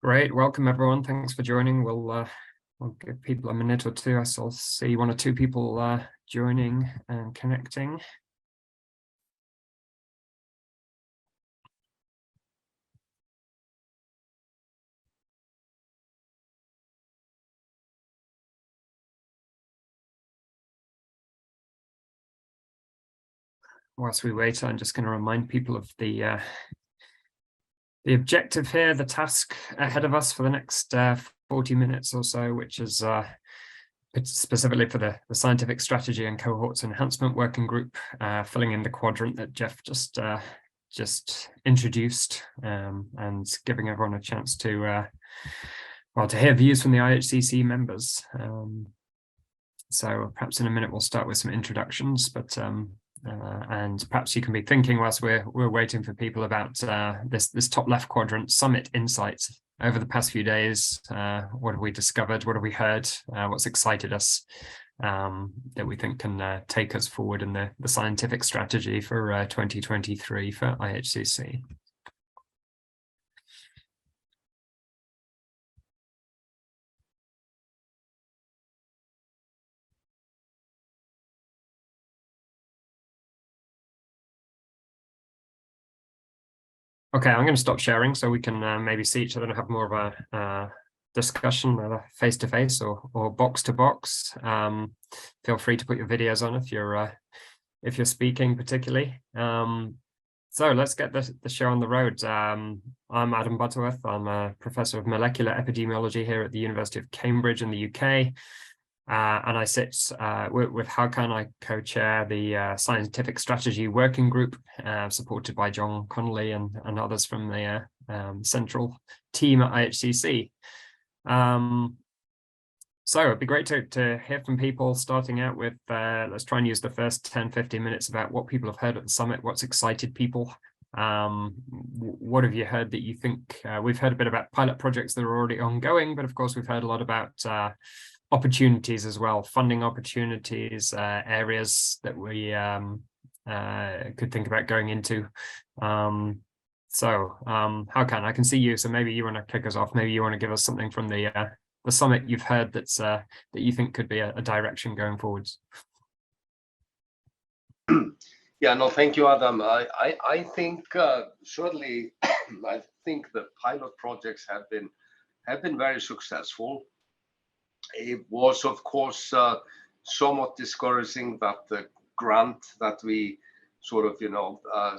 Great, welcome everyone. Thanks for joining. We'll give people a minute or two. I'll see one or two people joining and connecting. Whilst we wait, I'm just going to remind people of the objective here, the task ahead of us for the next 40 minutes or so, which is specifically for the scientific strategy and cohorts enhancement working group, filling in the quadrant that Jeff just introduced, and giving everyone a chance to to hear views from the IHCC members. So perhaps in a minute we'll start with some introductions, but and perhaps you can be thinking whilst we're waiting for people about this top left quadrant, summit insights over the past few days. What have we discovered? What have we heard? What's excited us that we think can take us forward in the scientific strategy for 2023 for IHCC? Okay, I'm going to stop sharing so we can maybe see each other and have more of a discussion, face to face or box to box. Feel free to put your videos on if you're speaking particularly. So let's get the show on the road. I'm Adam Butterworth. I'm a professor of molecular epidemiology here at the University of Cambridge in the UK. And I sit with Hakan. I co-chair the Scientific Strategy Working Group, supported by John Connolly and others from the central team at IHCC. So it'd be great to hear from people, starting out with, let's try and use the first 10-15 minutes about what people have heard at the summit, what's excited people. What have you heard that you think, we've heard a bit about pilot projects that are already ongoing, but of course we've heard a lot about opportunities as well, funding opportunities, areas that we could think about going into. Hakan, I can see you, so maybe you want to kick us off. Maybe you want to give us something from the summit you've heard that's that you think could be a direction going forwards. Yeah, no, thank you, Adam. I think certainly I think the pilot projects have been very successful. It was, of course, somewhat discouraging that the grant that we sort of,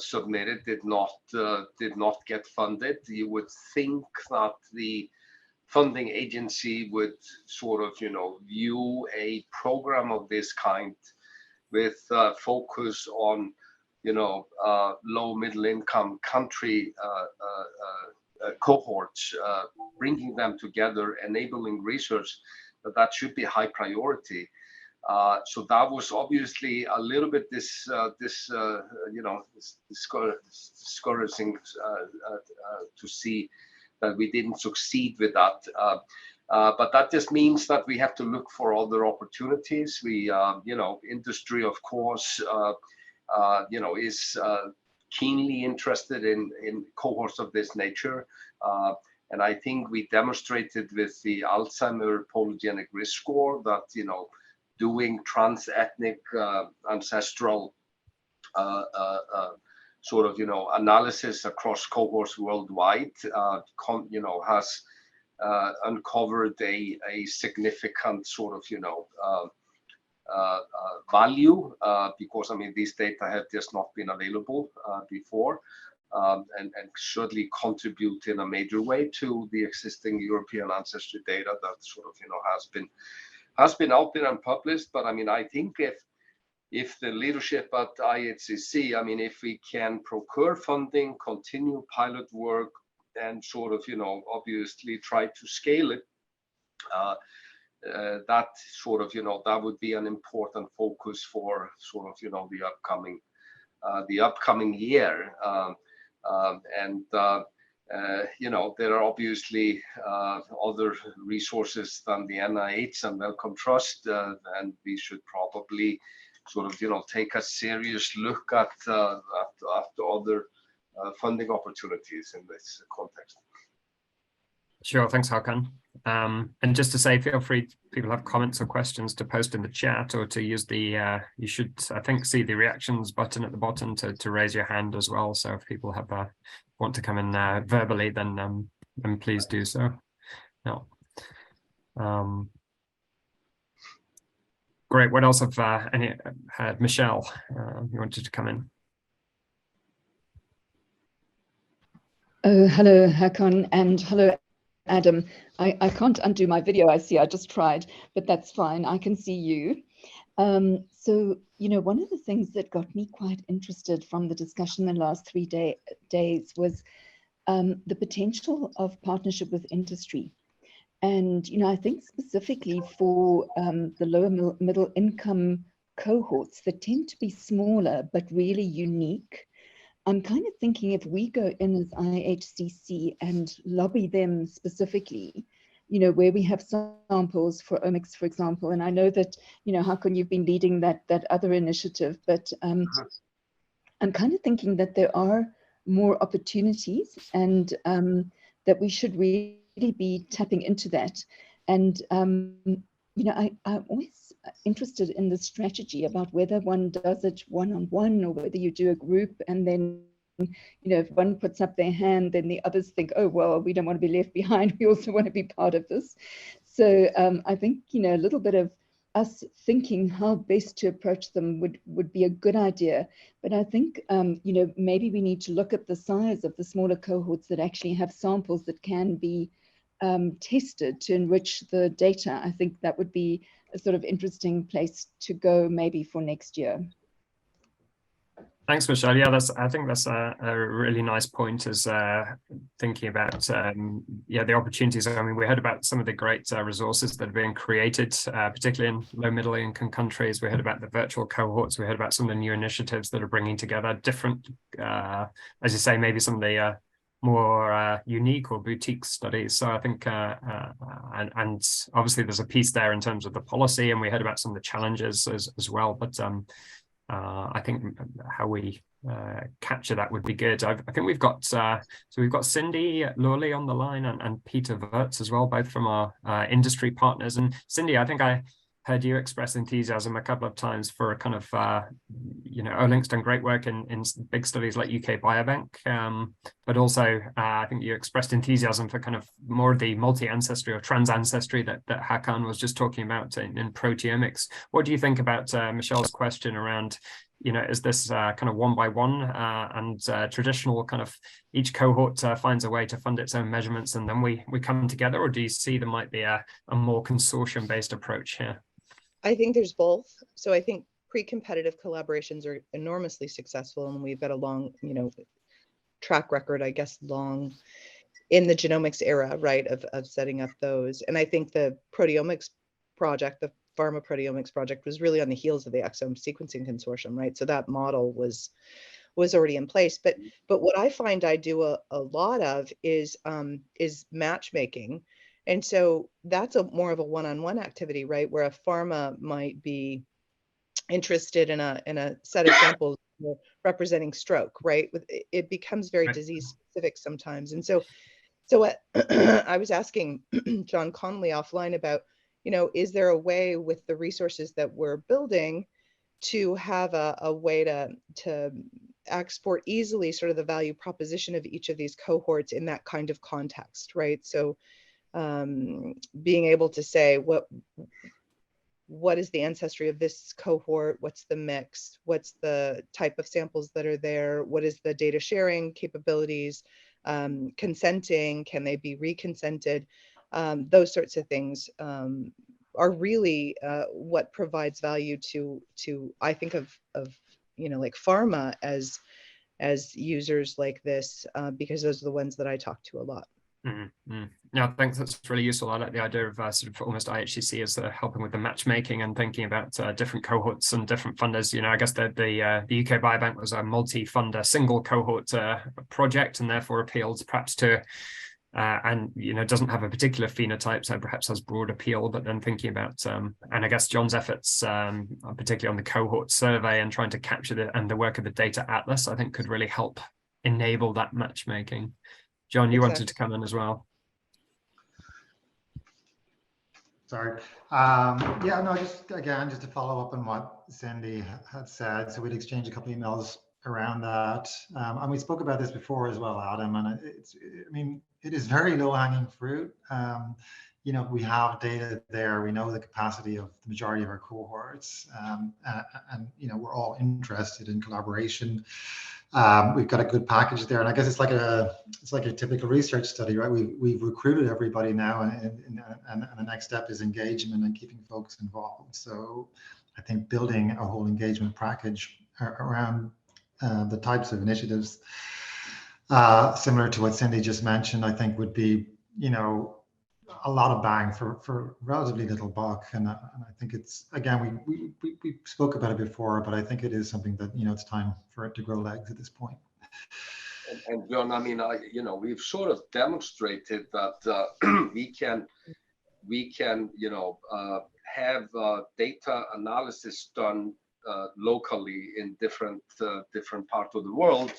submitted did not get funded. You would think that the funding agency would sort of, view a program of this kind with focus on, low middle income country cohorts, bringing them together, enabling research, that should be high priority. So that was obviously a little bit discouraging to see that we didn't succeed with that. But that just means that we have to look for other opportunities. We, industry, of course, is keenly interested in cohorts of this nature. And I think we demonstrated with the Alzheimer polygenic risk score that, doing trans-ethnic ancestral sort of, analysis across cohorts worldwide, has uncovered a significant sort of, value, because, I mean, these data have just not been available before. And certainly contribute in a major way to the existing European ancestry data that sort of, has been out there and published. But I mean, I think if the leadership at IHCC, I mean, if we can procure funding, continue pilot work, and sort of, obviously try to scale it, that sort of, that would be an important focus for sort of, the upcoming year. There are obviously other resources than the NIH and Wellcome Trust, and we should probably sort of, take a serious look at other funding opportunities in this context. Sure, thanks, Hakan. And just to say, feel free, people have comments or questions to post in the chat or to use the, you should, I think, see the reactions button at the bottom to raise your hand as well. So if people have want to come in verbally, then please do so. No. Great. What else have any had? Michelle, you wanted to come in? Oh, hello, Hakan, and hello, Adam. I can't undo my video, I see. I just tried, but that's fine. I can see you. So, you know, one of the things that got me quite interested from the discussion in the last 3 days was the potential of partnership with industry. And, you know, I think specifically for the lower middle income cohorts that tend to be smaller, but really unique. I'm kind of thinking if we go in as IHCC and lobby them specifically, you know, where we have samples for omics, for example, and I know that, you know, Hakan, you've been leading that other initiative, but I'm kind of thinking that there are more opportunities and that we should really be tapping into that. And, you know, I'm always interested in the strategy about whether one does it one-on-one or whether you do a group and then, you know, if one puts up their hand, then the others think, oh, well, we don't want to be left behind. We also want to be part of this. So I think, you know, a little bit of us thinking how best to approach them would be a good idea. But I think, you know, maybe we need to look at the size of the smaller cohorts that actually have samples that can be tested to enrich the data. I think that would be a sort of interesting place to go maybe for next year. Thanks, Michelle. Yeah, I think that's a really nice point, is thinking about the opportunities. I mean, we heard about some of the great resources that are being created, particularly in low middle income countries. We heard about the virtual cohorts. We heard about some of the new initiatives that are bringing together different, as you say, maybe some of the more unique or boutique studies. So I think, and obviously there's a piece there in terms of the policy, and we heard about some of the challenges as well. But I think how we capture that would be good. I think we've got so we've got Cindy Lawley on the line and Peter Wirtz as well, both from our industry partners. And Cindy, I think I heard you express enthusiasm a couple of times for a kind of you know, Olink's done great work in big studies like UK Biobank, but also I think you expressed enthusiasm for kind of more of the multi-ancestry or trans-ancestry that Hakan was just talking about in proteomics. What do you think about Michelle's question around, you know, is this kind of one by one and traditional kind of each cohort finds a way to fund its own measurements and then we come together, or do you see there might be a more consortium-based approach here? I think there's both. So I think pre-competitive collaborations are enormously successful, and we've got a long, you know, track record, I guess, long in the genomics era, right, of setting up those. And I think the proteomics project, the pharma proteomics project, was really on the heels of the exome sequencing consortium, right? So that model was already in place. But what I find I do a lot of is matchmaking. And so that's more of a one-on-one activity, right? Where a pharma might be interested in a set of samples representing stroke, right? It becomes very disease specific sometimes. And so what I was asking John Connolly offline about, you know, is there a way with the resources that we're building to have a way to export easily sort of the value proposition of each of these cohorts in that kind of context, right? So being able to say what is the ancestry of this cohort, what's the mix, what's the type of samples that are there, what is the data sharing capabilities, consenting, can they be reconsented, those sorts of things are really what provides value to I think of you know, like pharma as users like this, because those are the ones that I talk to a lot. Mm-hmm. Yeah, thanks. That's really useful. I like the idea of sort of almost IHCC as helping with the matchmaking and thinking about different cohorts and different funders. You know, I guess the UK Biobank was a multi-funder, single cohort project, and therefore appeals perhaps to and you know, doesn't have a particular phenotype, so perhaps has broad appeal. But then thinking about and I guess John's efforts, particularly on the cohort survey and trying to capture the work of the data atlas, I think could really help enable that matchmaking. John, you wanted to come in as well. Sorry. Yeah, no, just to follow up on what Cindy had said. So we'd exchanged a couple of emails around that. And we spoke about this before as well, Adam, and it is very low hanging fruit. We have data there. We know the capacity of the majority of our cohorts, and we're all interested in collaboration. We've got a good package there, and I guess it's like a typical research study, right? We've recruited everybody now, and the next step is engagement and keeping folks involved. So I think building a whole engagement package around the types of initiatives similar to what Cindy just mentioned, I think would be, a lot of bang for relatively little buck. And I think it's, again, we spoke about it before, but I think it is something that, it's time for it to grow legs at this point. And John, we've sort of demonstrated that we can have data analysis done locally in different parts of the world,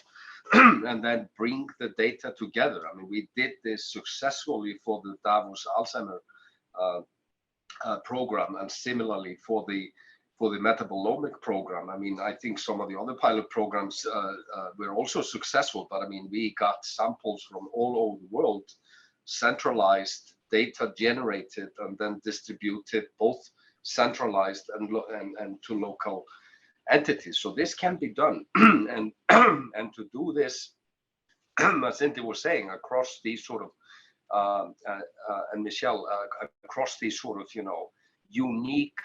and then bring the data together. I mean, we did this successfully for the Davos Alzheimer program, and similarly for the metabolomic program. I mean, I think some of the other pilot programs were also successful, but I mean, we got samples from all over the world, centralized data generated, and then distributed, both centralized and to local entities. So this can be done, and to do this, as Cindy was saying, across these sort of and Michelle, across these sort of unique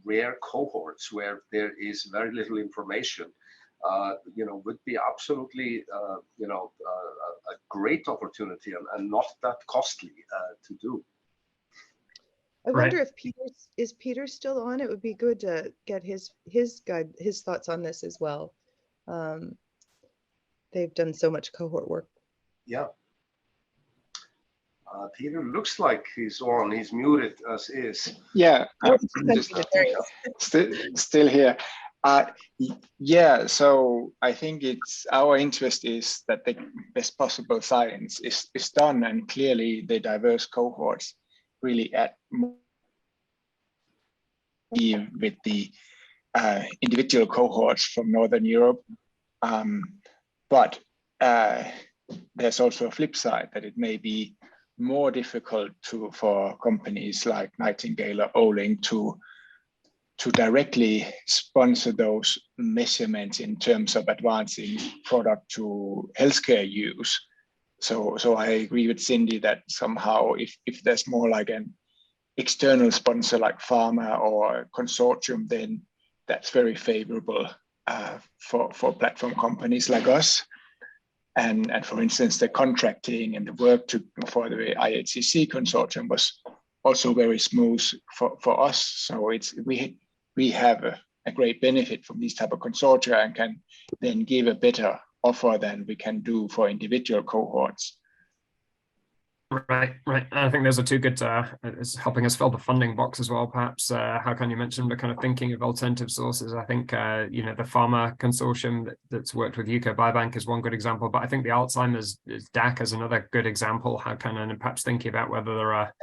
rare cohorts where there is very little information, would be absolutely a great opportunity and not that costly to do. I wonder if Peter still on? It would be good to get his thoughts on this as well. They've done so much cohort work. Yeah. Peter looks like he's on. He's muted as is. Yeah, still here. Yeah, so I think it's our interest is that the best possible science is done, and clearly the diverse cohorts really add more with the individual cohorts from Northern Europe. But there's also a flip side, that it may be more difficult for companies like Nightingale or Olink to directly sponsor those measurements in terms of advancing product to healthcare use. So I agree with Cindy that somehow if there's more like an external sponsor like pharma or consortium, then that's very favorable for platform companies like us. And for instance, the contracting and the work for the IHCC consortium was also very smooth for us. So we have a great benefit from these type of consortia, and can then give a better offer than we can do for individual cohorts. Right. I think those are two good, it's helping us fill the funding box as well, perhaps. How can you mention the kind of thinking of alternative sources? I think, the pharma consortium that's worked with UK Biobank is one good example, but I think the Alzheimer's DAC is another good example. How can, and perhaps thinking about whether there are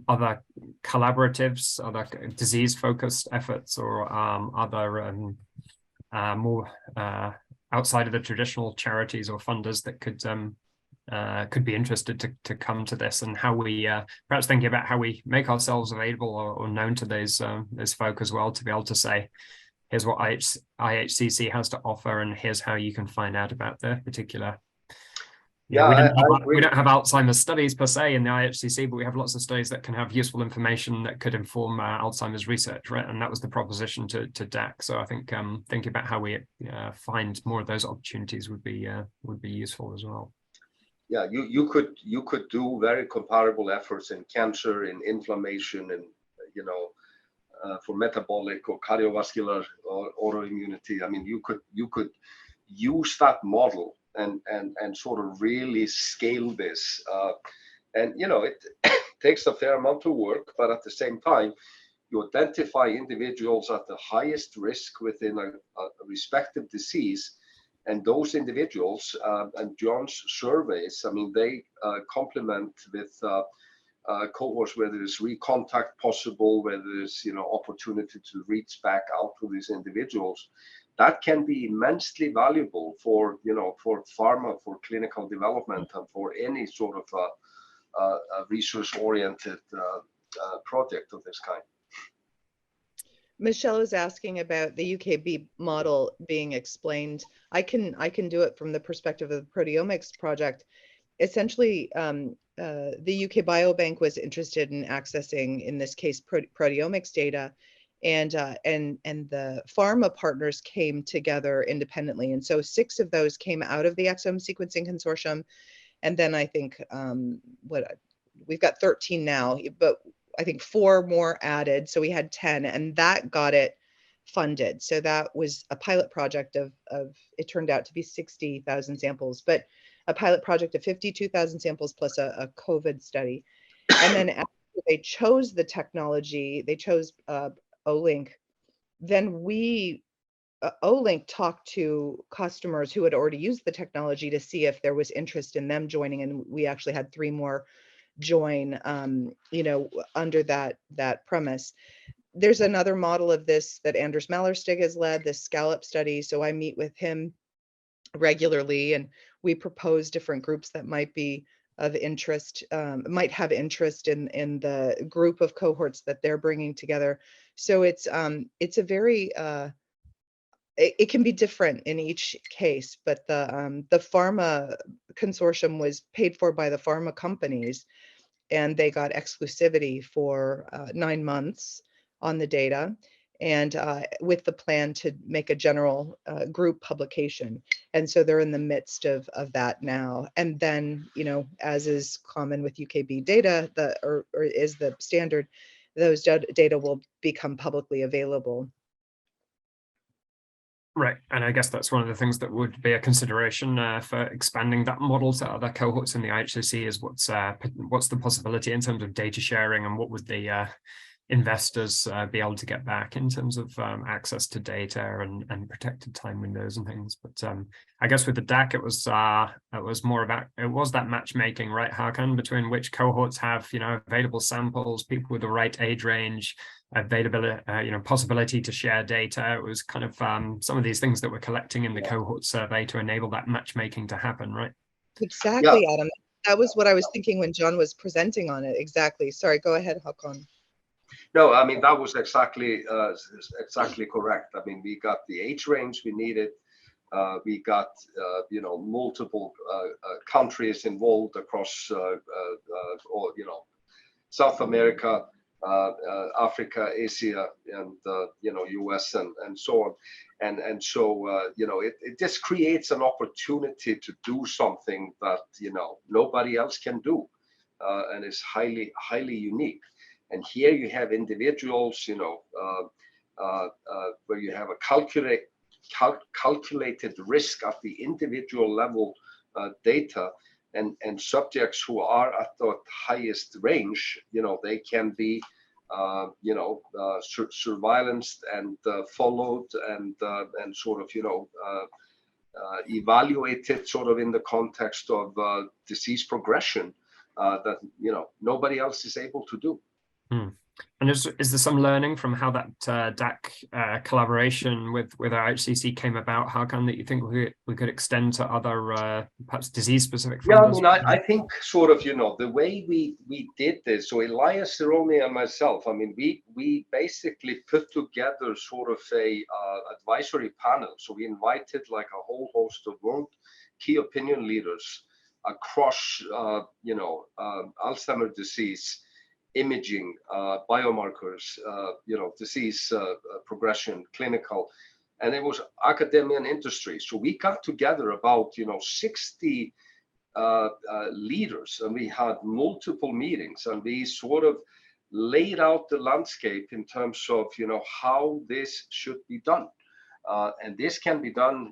other collaboratives, other disease-focused efforts, or other more outside of the traditional charities or funders that could be interested to come to this, and how we perhaps thinking about how we make ourselves available or known to those folk as well, to be able to say, here's what IHCC has to offer, and here's how you can find out about the particular. We don't have Alzheimer's studies per se in the IHCC, but we have lots of studies that can have useful information that could inform Alzheimer's research, right? And that was the proposition to DAC. So I think thinking about how we find more of those opportunities would be useful as well. Yeah, you could do very comparable efforts in cancer, in inflammation, and for metabolic or cardiovascular or autoimmunity. I mean, you could use that model and sort of really scale this. It takes a fair amount of work, but at the same time, you identify individuals at the highest risk within a respective disease. And those individuals and John's surveys, I mean, they complement with cohorts where there is recontact possible, where there is opportunity to reach back out to these individuals, that can be immensely valuable for for pharma, for clinical development, and for any sort of a research-oriented project of this kind. Michelle is asking about the UKB model being explained. I can do it from the perspective of the proteomics project. Essentially, the UK Biobank was interested in accessing, in this case, proteomics data, and the pharma partners came together independently, and so 6 of those came out of the Exome Sequencing Consortium, and then I think we've got 13 now, but I think 4 more added, so we had 10, and that got it funded. So that was a pilot project of it turned out to be 60,000 samples, but a pilot project of 52,000 samples plus a COVID study. And then after they chose the technology, they chose Olink, then Olink talked to customers who had already used the technology to see if there was interest in them joining, and we actually had 3 more join, under that premise. There's another model of this that Anders Mallerstig has led, this scallop study. So I meet with him regularly, and we propose different groups that might be of interest, might have interest in the group of cohorts that they're bringing together. So it's a very it can be different in each case, but the pharma consortium was paid for by the pharma companies, and they got exclusivity for 9 months on the data, and with the plan to make a general group publication. And so they're in the midst of that now. And then, as is common with UKB data, or is the standard, those data will become publicly available. Right, and I guess that's one of the things that would be a consideration for expanding that model to other cohorts in the IHCC is what's the possibility in terms of data sharing, and what would the investors be able to get back in terms of access to data and protected time windows and things. But I guess with the DAC, it was more about, it was that matchmaking, right, Hakan, between which cohorts have available samples, people with the right age range, availability, possibility to share data. It was kind of some of these things that we're collecting in the cohort survey to enable that matchmaking to happen, right? Exactly, Adam. That was what I was thinking when John was presenting on it. Exactly. Sorry, go ahead, Hakan. No, I mean, that was exactly correct. I mean, we got the age range we needed. We got multiple countries involved across or South America, Africa, Asia, and US and so on. And so it just creates an opportunity to do something that nobody else can do, and is highly unique. And here you have individuals, where you have a calculated risk at the individual level data, and subjects who are at the highest range, they can be, surveillanced and followed and sort of, evaluated sort of in the context of disease progression that, nobody else is able to do. And is there some learning from how that DAC collaboration with IHCC came about? How come that you think we could extend to other perhaps disease-specific funders? Yeah, I mean, I think sort of, the way we did this, so Elias Cerrone and myself, I mean, we basically put together sort of a advisory panel. So we invited like a whole host of world key opinion leaders across, Alzheimer's disease, imaging, biomarkers, disease progression, clinical, and it was academia and industry. So we got together about 60 leaders, and we had multiple meetings, and we sort of laid out the landscape in terms of how this should be done, and this can be done,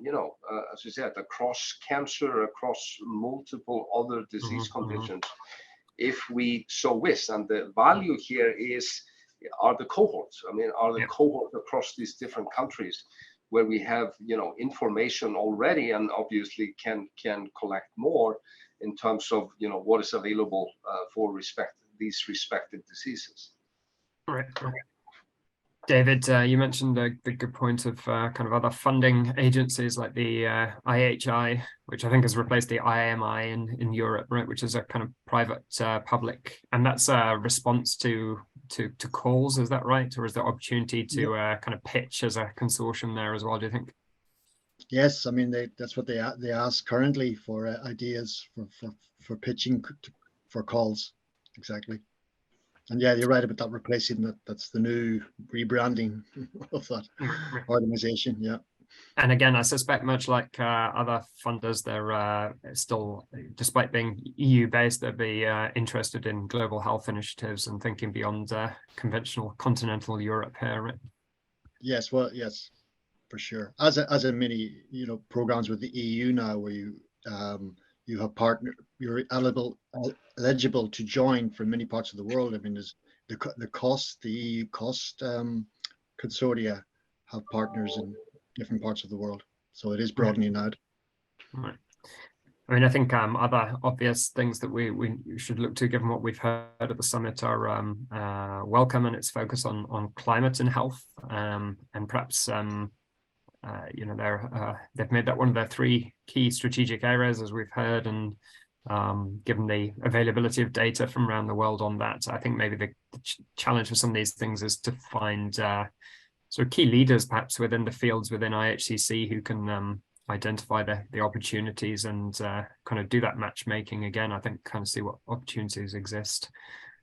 as you said, across cancer, across multiple other disease conditions, if we so wish. And the value here are the cohorts. I mean, are the cohorts across these different countries where we have, information already, and obviously can collect more in terms of, what is available for these respective diseases. Right. David, you mentioned the good point of kind of other funding agencies like the IHI, which I think has replaced the IMI in Europe, right? Which is a kind of private public, and that's a response to calls. Is that right, or is there opportunity to kind of pitch as a consortium there as well? Do you think? Yes, I mean that's what they ask currently for ideas for pitching for calls, exactly. And yeah, you're right about that replacing that. That's the new rebranding of that organization. Yeah. And again, I suspect much like other funders, they're still, despite being EU based, they'll be interested in global health initiatives and thinking beyond conventional continental Europe here, right? Yes, well, yes, for sure. As in many programs with the EU now, where you have you're eligible to join from many parts of the world. I mean, there's the EU cost consortia have partners in different parts of the world, so it is broadening out. Right. I mean, I think other obvious things that we should look to, given what we've heard at the summit, are Wellcome and its focus on climate and health, and perhaps they've made that one of their 3 key strategic areas, as we've heard, and given the availability of data from around the world on that, I think maybe the challenge for some of these things is to find sort of key leaders perhaps within the fields within IHCC who can identify the opportunities and kind of do that matchmaking again. I think kind of see what opportunities exist.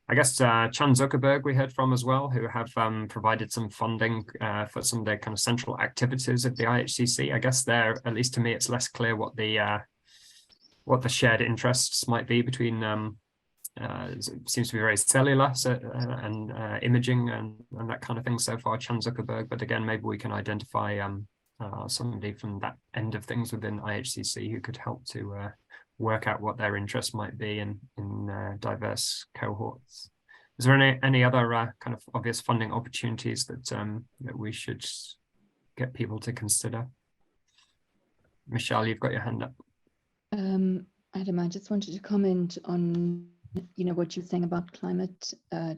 I guess Chan Zuckerberg we heard from as well, who have provided some funding for some of their kind of central activities of the IHCC. I guess there, at least to me, it's less clear what the shared interests might be between it seems to be very cellular and imaging and that kind of thing so far, Chan Zuckerberg. But again, maybe we can identify somebody from that end of things within IHCC who could help to work out what their interest might be in diverse cohorts. Is there any other kind of obvious funding opportunities that we should get people to consider? Michelle, you've got your hand up. Adam, I just wanted to comment on what you're saying about climate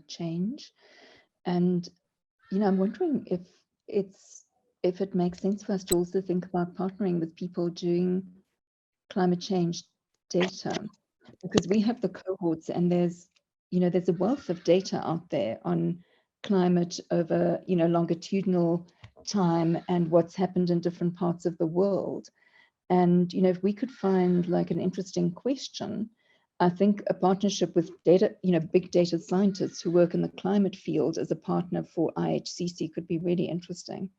change, and I'm wondering if it makes sense for us to also think about partnering with people doing climate change data, because we have the cohorts and there's a wealth of data out there on climate over longitudinal time and what's happened in different parts of the world. And if we could find like an interesting question, I think a partnership with data, big data scientists who work in the climate field as a partner for IHCC could be really interesting.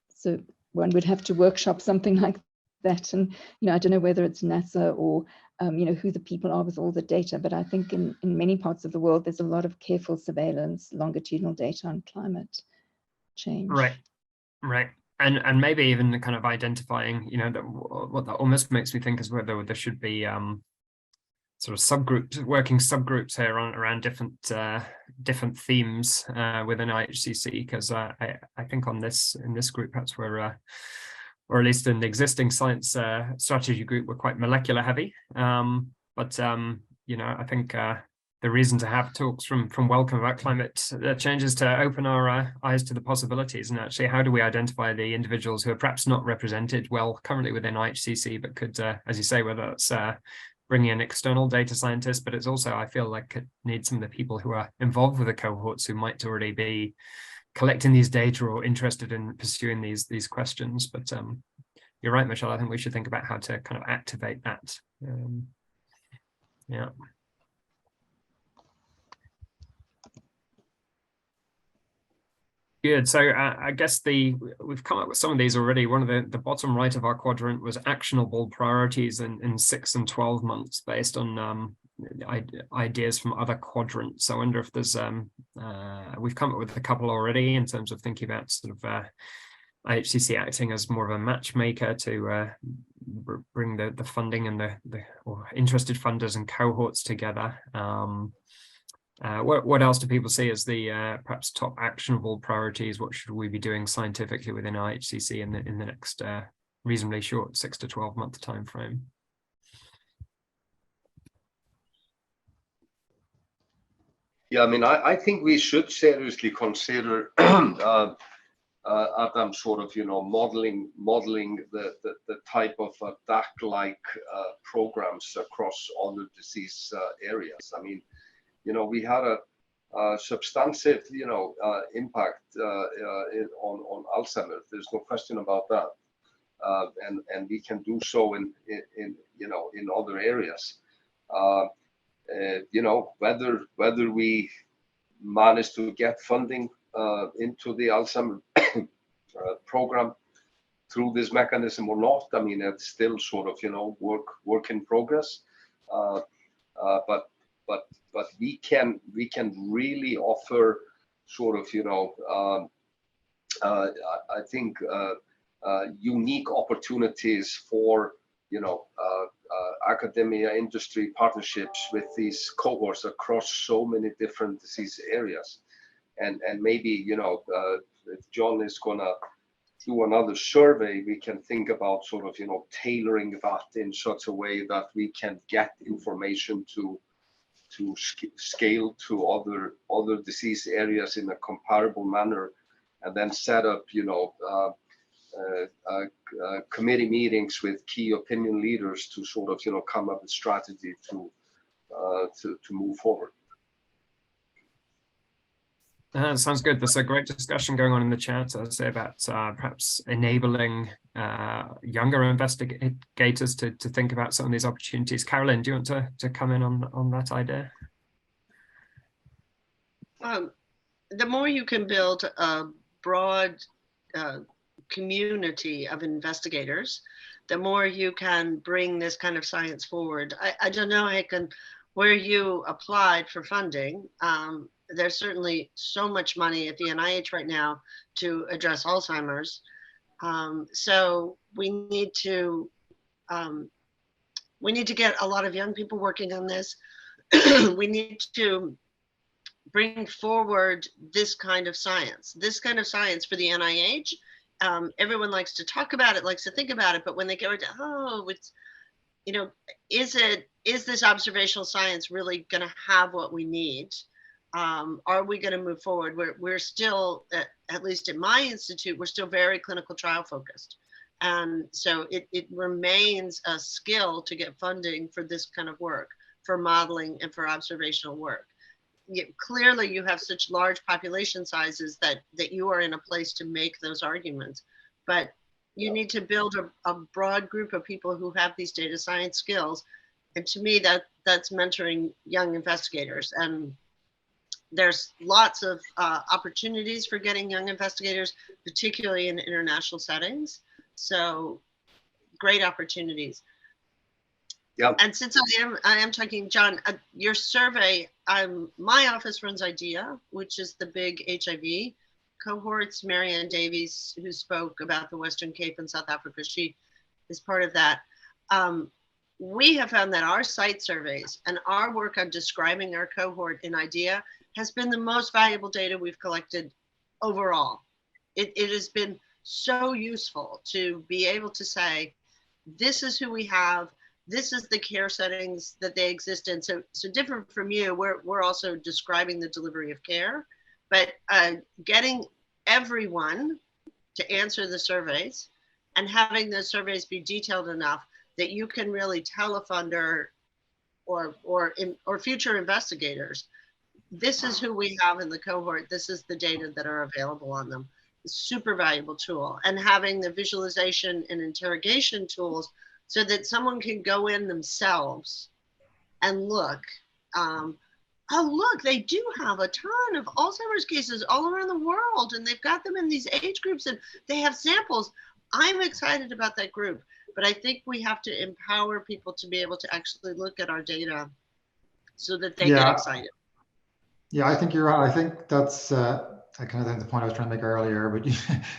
So one would have to workshop something like that. And, I don't know whether it's NASA or, who the people are with all the data, but I think in many parts of the world, there's a lot of careful surveillance, longitudinal data on climate change. Right. And maybe even the kind of identifying, what that almost makes me think is whether there should be sort of working subgroups here around different themes within IHCC, because I think in this group perhaps we're or at least in the existing science strategy group, we're quite molecular heavy. But I think the reason to have talks from Wellcome about climate change is to open our eyes to the possibilities, and actually how do we identify the individuals who are perhaps not represented well currently within IHCC, but could, as you say, whether it's bringing in external data scientists, but it's also, I feel like it needs some of the people who are involved with the cohorts who might already be collecting these data or interested in pursuing these questions. But you're right, Michelle, I think we should think about how to kind of activate that. Yeah. Good. So I guess we've come up with some of these already. One of the bottom right of our quadrant was actionable priorities in 6 and 12 months based on ideas from other quadrants. So I wonder if there's we've come up with a couple already in terms of thinking about sort of IHCC acting as more of a matchmaker to bring the funding and or interested funders and cohorts together. What else do people see as the perhaps top actionable priorities? What should we be doing scientifically within IHCC in the next reasonably short 6 to 12 month time frame? Yeah, I mean, I think we should seriously consider Adam, sort of, modeling the type of DAC-like programs across other disease areas. I mean, we had a substantive, impact on Alzheimer's. There's no question about that, and we can do so in other areas. Whether we manage to get funding into the Alzheimer's program through this mechanism or not, I mean, it's still sort of, work in progress. But we can really offer sort of, I think unique opportunities for, academia industry partnerships with these cohorts across so many different disease areas. And maybe, if John is gonna do another survey, we can think about sort of, tailoring that in such a way that we can get information to scale to other disease areas in a comparable manner, and then set up, committee meetings with key opinion leaders to sort of, come up with strategy to move forward. Sounds good. There's a great discussion going on in the chat, I'd say, about perhaps enabling younger investigators to think about some of these opportunities. Carolyn, do you want to come in on that idea? The more you can build a broad community of investigators, the more you can bring this kind of science forward. I don't know, Hakan, where you applied for funding. There's certainly so much money at the NIH right now to address Alzheimer's. So we need to get a lot of young people working on this. We need to bring forward this kind of science for the NIH. Everyone likes to talk about it, likes to think about it, but when they get into, it's, is this observational science really going to have what we need? Are we going to move forward? We're still, at least at my institute, we're still very clinical trial focused. And so it remains a skill to get funding for this kind of work, for modeling and for observational work. Clearly you have such large population sizes that you are in a place to make those arguments, but you need to build a broad group of people who have these data science skills. And to me, that's mentoring young investigators. And there's lots of opportunities for getting young investigators, particularly in international settings. So great opportunities. Yeah. And since I am talking, John, your survey, my office runs IDEA, which is the big HIV cohorts. Marianne Davies, who spoke about the Western Cape in South Africa, she is part of that. We have found that our site surveys and our work on describing our cohort in IDEA has been the most valuable data we've collected overall. It has been so useful to be able to say, this is who we have, this is the care settings that they exist in. So different from you, we're also describing the delivery of care, but getting everyone to answer the surveys and having the surveys be detailed enough that you can really tell a funder or future investigators, this is who we have in the cohort, this is the data that are available on them. Super valuable tool. And having the visualization and interrogation tools so that someone can go in themselves and look. Oh, look, they do have a ton of Alzheimer's cases all around the world, and they've got them in these age groups, and they have samples. I'm excited about that group, but I think we have to empower people to be able to actually look at our data so that they get excited. Yeah, I think you're right. I think that's I kind of think the point I was trying to make earlier, but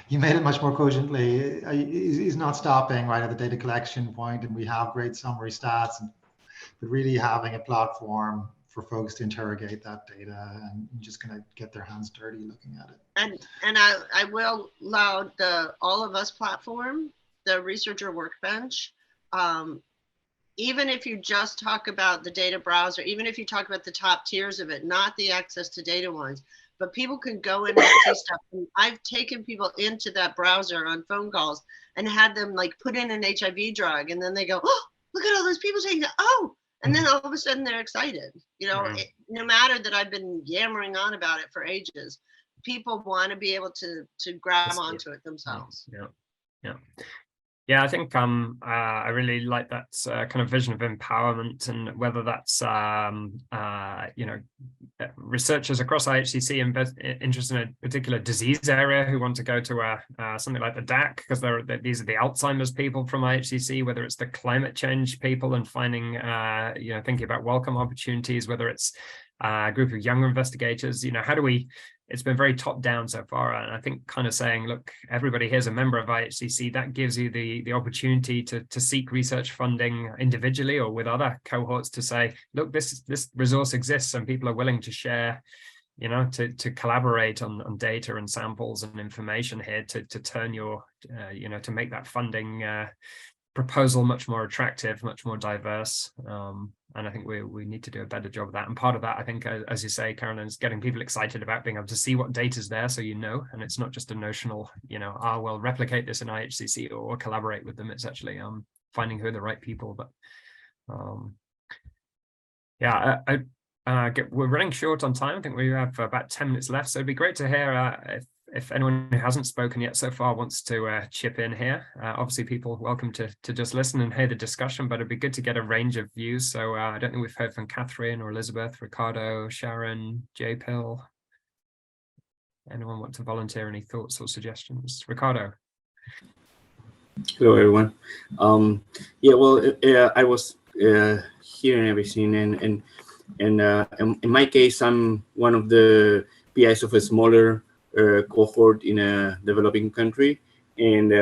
you made it much more cogently. He's not stopping right at the data collection point, and we have great summary stats, but really having a platform for folks to interrogate that data and just kind of get their hands dirty looking at it. And I will laud the All of Us platform, the researcher workbench. even if you just talk about the data browser, even if you talk about the top tiers of it, not the access to data ones, but people can go in and see stuff. And I've taken people into that browser on phone calls and had them like put in an HIV drug, and then they go, oh, look at all those people taking it. Oh, and then all of a sudden they're excited. You know, no matter that I've been yammering on about it for ages, people want to be able to grab onto it themselves. Yeah, I think I really like that kind of vision of empowerment, and whether that's you know, researchers across IHCC interested in a particular disease area who want to go to something like the DAC because these are the Alzheimer's people from IHCC, whether it's the climate change people and finding you know, thinking about welcome opportunities, whether it's a group of younger investigators, you know, how do we, it's been very top down so far. And I think kind of saying, look, everybody here's a member of IHCC, that gives you the opportunity to seek research funding individually or with other cohorts to say, look, this resource exists and people are willing to share, you know, to collaborate on data and samples and information here to turn your, you know, to make that funding proposal much more attractive, much more diverse. And I think we need to do a better job of that. And part of that, I think, as you say, Carolyn, is getting people excited about being able to see what data is there, so you know, and it's not just a notional, you know, we'll replicate this in IHCC or collaborate with them. It's actually finding who are the right people. But yeah, we're running short on time. I think we have about 10 minutes left, so it'd be great to hear if anyone who hasn't spoken yet so far wants to chip in here. Obviously, people welcome to just listen and hear the discussion, but it'd be good to get a range of views. So I don't think we've heard from Catherine or Elizabeth, Ricardo, Sharon, J Pill. Anyone want to volunteer any thoughts or suggestions? Ricardo. Hello, everyone. Yeah, well, I was hearing everything, and in my case, I'm one of the PIs of a smaller cohort in a developing country, and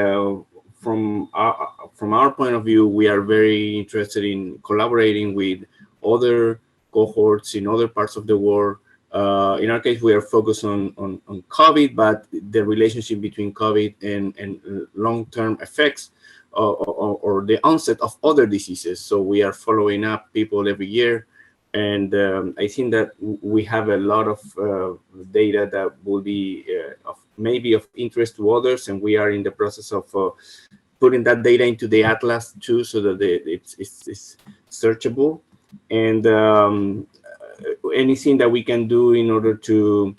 from our point of view, we are very interested in collaborating with other cohorts in other parts of the world. In our case, we are focused on COVID, but the relationship between COVID and long-term effects or the onset of other diseases. So we are following up people every year. And I think that we have a lot of data that will be maybe of interest to others, and we are in the process of putting that data into the atlas too, so that it's searchable. And anything that we can do in order to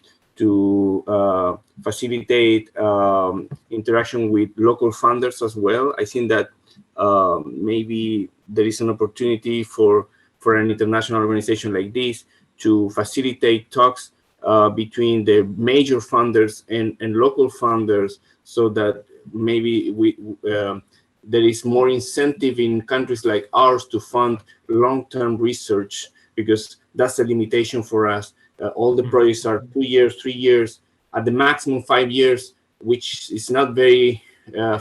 facilitate interaction with local funders as well. I think that maybe there is an opportunity for an international organization like this to facilitate talks between the major funders and local funders, so that maybe there is more incentive in countries like ours to fund long-term research, because that's a limitation for us. All the projects are 2 years, 3 years, at the maximum 5 years, which is not very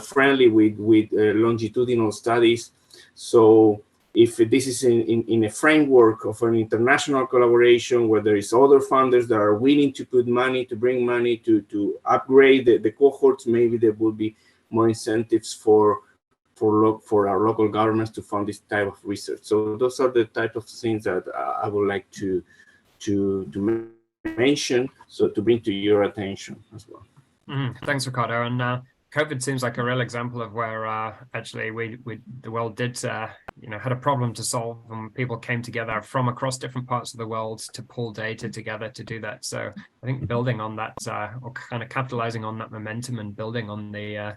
friendly with longitudinal studies. So if this is in a framework of an international collaboration where there is other funders that are willing to put money, to bring money to upgrade the cohorts, maybe there will be more incentives for our local governments to fund this type of research. So those are the type of things that I would like to mention, so to bring to your attention as well. Thanks, Ricardo. And COVID seems like a real example of where actually the world did, you know, had a problem to solve, and people came together from across different parts of the world to pull data together to do that. So I think building on that, or kind of capitalizing on that momentum and building on the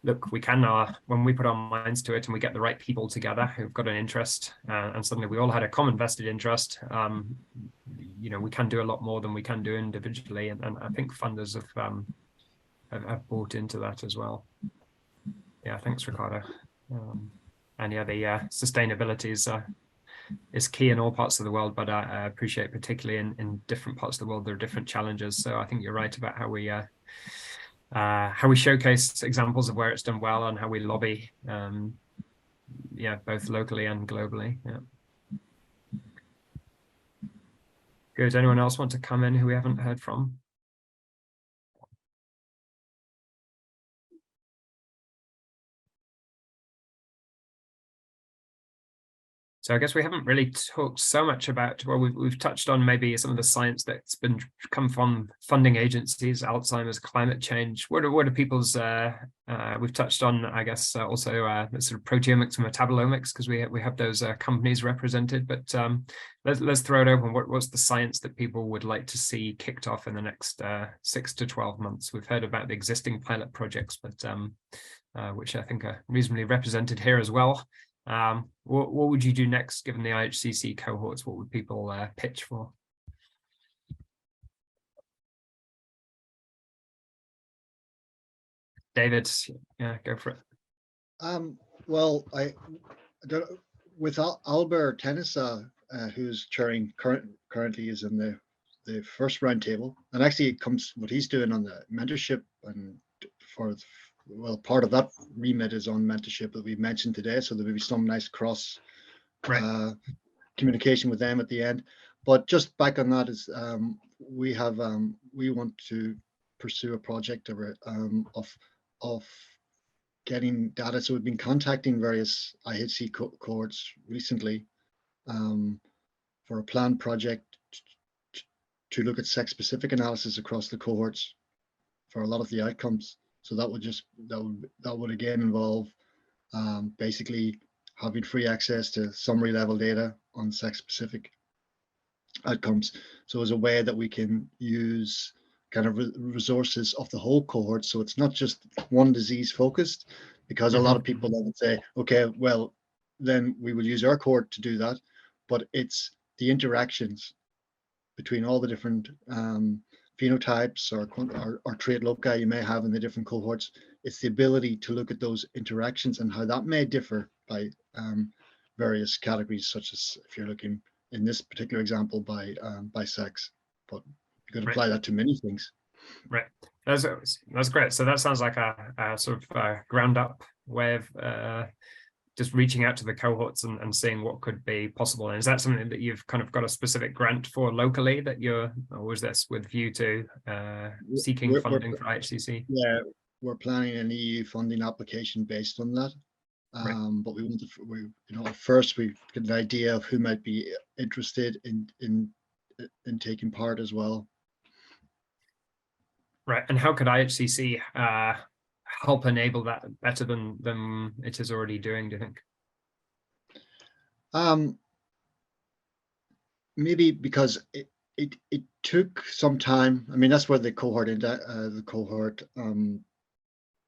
look, we can when we put our minds to it and we get the right people together who've got an interest, and suddenly we all had a common vested interest, you know, we can do a lot more than we can do individually, and I think funders have bought into that as well. Yeah, thanks, Ricardo. And yeah, the sustainability is key in all parts of the world, but I appreciate particularly in different parts of the world there are different challenges. So I think you're right about how we showcase examples of where it's done well and how we lobby, yeah, both locally and globally. Yeah. Good. Anyone else want to come in who we haven't heard from? So I guess we haven't really talked so much about, well, we've touched on maybe some of the science that's been come from funding agencies, Alzheimer's, climate change. What are people's, we've touched on, I guess, also sort of proteomics and metabolomics, because we have those companies represented, but let's throw it open. What's the science that people would like to see kicked off in the next 6 to 12 months? We've heard about the existing pilot projects, but which I think are reasonably represented here as well. What would you do next, given the IHCC cohorts? What would people pitch for? David, yeah, go for it. Well, with Albert Tennyson, who's chairing currently is in the first roundtable, and actually it comes what he's doing on the mentorship, and well, part of that remit is on mentorship that we mentioned today, so there will be some nice cross communication with them at the end. But just back on that is we want to pursue a project of getting data. So we've been contacting various IHC cohorts recently for a planned project to look at sex-specific analysis across the cohorts for a lot of the outcomes. So that would again involve basically having free access to summary level data on sex-specific outcomes. So as a way that we can use kind of resources of the whole cohort. So it's not just one disease focused, because a lot of people then would say, okay, well, then we will use our cohort to do that. But it's the interactions between all the different phenotypes or trait loci you may have in the different cohorts. It's the ability to look at those interactions and how that may differ by various categories, such as if you're looking in this particular example by sex, but you could apply that to many things. Right, that's great. So that sounds like a sort of ground up way of just reaching out to the cohorts and seeing what could be possible. And is that something that you've kind of got a specific grant for locally that or was this with view to seeking funding for IHCC? Yeah, we're planning an EU funding application based on that. But we want to, first we get an idea of who might be interested in taking part as well. Right, and how could IHCC help enable that better than it is already doing, do you think? Maybe because it took some time. I mean, that's where the cohort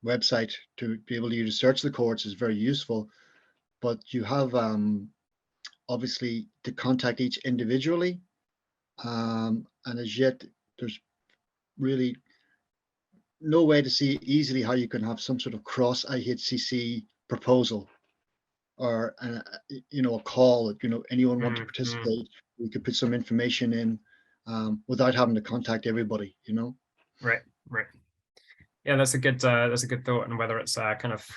website to be able to search the cohorts is very useful, but you have obviously to contact each individually, and as yet there's really no way to see easily how you can have some sort of cross IHCC proposal or a call that anyone want to participate. We could put some information in without having to contact everybody. Right. Yeah, that's a good thought. And whether it's kind of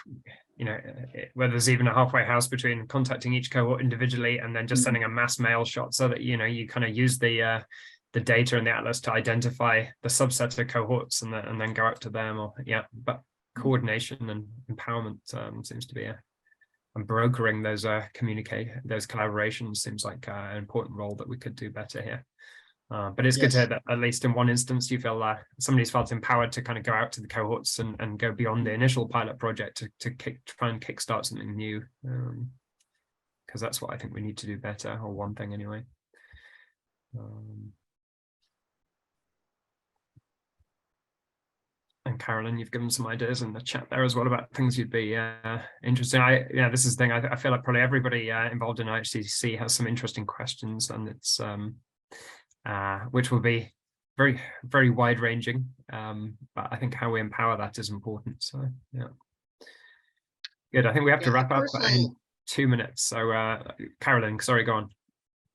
whether there's even a halfway house between contacting each cohort individually and then just sending a mass mail shot, so that you kind of use the data in the atlas to identify the subset of cohorts and then go out to them. Or but coordination and empowerment seems to be and brokering those those collaborations seems like an important role that we could do better here. But it's good to hear that at least in one instance you feel somebody's felt empowered to kind of go out to the cohorts and go beyond the initial pilot project to try and kickstart something new, because that's what I think we need to do better, or one thing anyway. And Carolyn, you've given some ideas in the chat there as well about things you'd be interested in. This is the thing. I feel like probably everybody involved in IHCC has some interesting questions, and it's which will be very, very wide ranging. But I think how we empower that is important. So good. I think we have to wrap up in 2 minutes. So Carolyn, sorry, go on.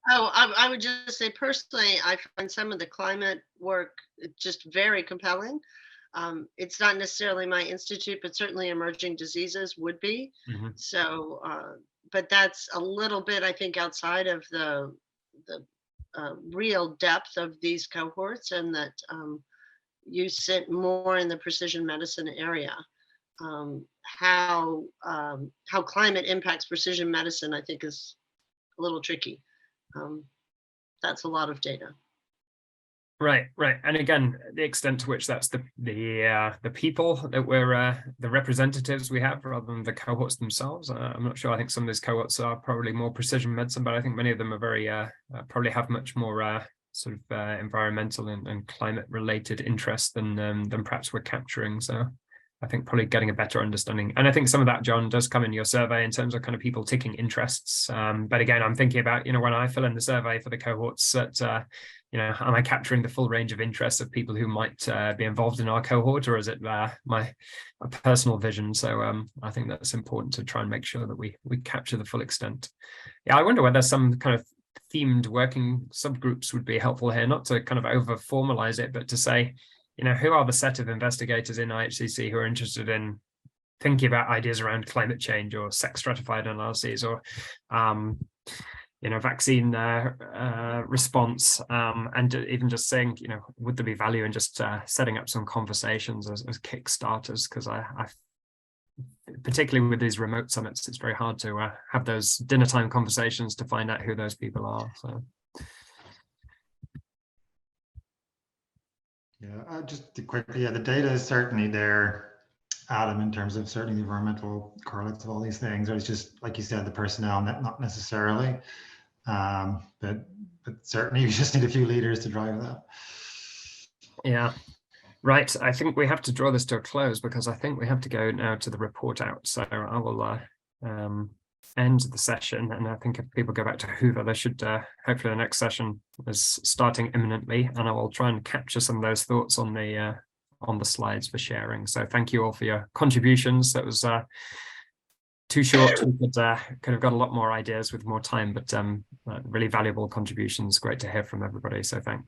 Oh, I would just say personally, I find some of the climate work just very compelling. It's not necessarily my institute, but certainly emerging diseases would be. So, but that's a little bit, I think, outside of the real depth of these cohorts, and that you sit more in the precision medicine area. How climate impacts precision medicine, I think, is a little tricky. That's a lot of data. Right. And again, the extent to which that's the people that we're the representatives we have rather than the cohorts themselves. I'm not sure. I think some of these cohorts are probably more precision medicine, but I think many of them are very probably have much more sort of environmental and climate related interest than perhaps we're capturing. So I think probably getting a better understanding. And I think some of that, John, does come in your survey in terms of kind of people ticking interests. But again, I'm thinking about, when I fill in the survey for the cohorts that, am I capturing the full range of interests of people who might be involved in our cohort, or is it my personal vision? So I think that's important to try and make sure that we capture the full extent. Yeah, I wonder whether some kind of themed working subgroups would be helpful here, not to kind of over formalize it, but to say, who are the set of investigators in IHCC who are interested in thinking about ideas around climate change or sex stratified analyses or, vaccine response, and even just saying, would there be value in just setting up some conversations as kickstarters? Because I particularly with these remote summits, it's very hard to have those dinner time conversations to find out who those people are. So. Yeah, just quickly, the data is certainly there, Adam, in terms of certainly the environmental correlates of all these things. Or it's just, like you said, the personnel, not necessarily. But certainly you just need a few leaders to drive that. Yeah. Right. I think we have to draw this to a close because I think we have to go now to the report out. So I will end the session, and I think if people go back to Hoover, they should hopefully the next session is starting imminently, and I will try and capture some of those thoughts on the slides for sharing. So thank you all for your contributions. That was too short. We could have got a lot more ideas with more time, but really valuable contributions. Great to hear from everybody. So thanks.